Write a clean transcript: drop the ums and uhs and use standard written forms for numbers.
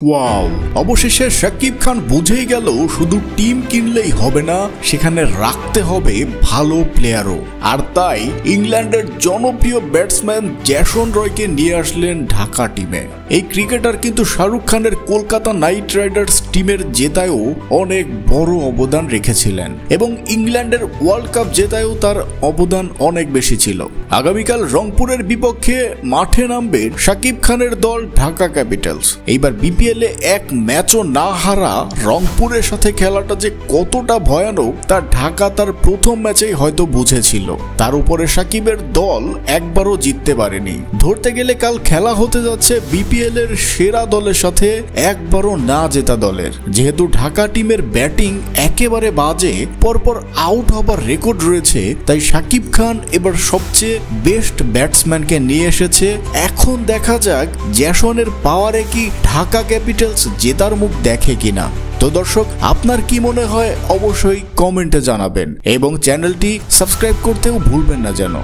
Wow, অবশেষে শাকিব খান বুঝেই গেল শুধু টিম কিনলেই হবে না, সেখানে রাখতে হবে ভালো প্লেয়ারও। আর তাই ইংল্যান্ডের জনপ্রিয় ব্যাটসম্যান জেসন রয়কে নিয়ে আসলেন ঢাকা টিমে। এই ক্রিকেটার কিন্তু শাহরুখ খানের কলকাতা নাইট রাইডার্স টিমের জেতায়ও অনেক বড় অবদান রেখেছিলেন এবং ইংল্যান্ডের ওয়ার্ল্ড কাপ জেতায়ও তার অবদান অনেক বেশি ছিল। আগামীকাল রংপুরের বিপক্ষে মাঠে নামবে শাকিব খানের দল ঢাকা ক্যাপিটালস। এইবার বিপিএল এ এক ম্যাচও না হারা রংপুরের সাথে খেলাটা যে কতটা ভয়ানক তা ঢাকা তার প্রথম ম্যাচেই হয়তো বুঝেছিল। তার উপরে শাকিবের দল একবারও জিততে পারেনি। ধরতে গেলে কাল খেলা হতে যাচ্ছে বিপিএল এর সেরা দলের সাথে একবারও না জেতা দলের। যেহেতু ঢাকা টিমের ব্যাটিং একেবারে বাজে, পরপর আউট হবার রেকর্ড রয়েছে, তাই শাকিব খান এবার সবচেয়ে বেস্ট ব্যাটসম্যানকে নিয়ে এসেছে। এখন দেখা যাক জেসনের পাওয়ারে কি ঢাকা ক্যাপিটালস জেতার মুখ দেখে কিনা। তো দর্শক, আপনার কি মনে হয় অবশ্যই কমেন্টে জানাবেন এবং চ্যানেলটি সাবস্ক্রাইব করতেও ভুলবেন না যেন।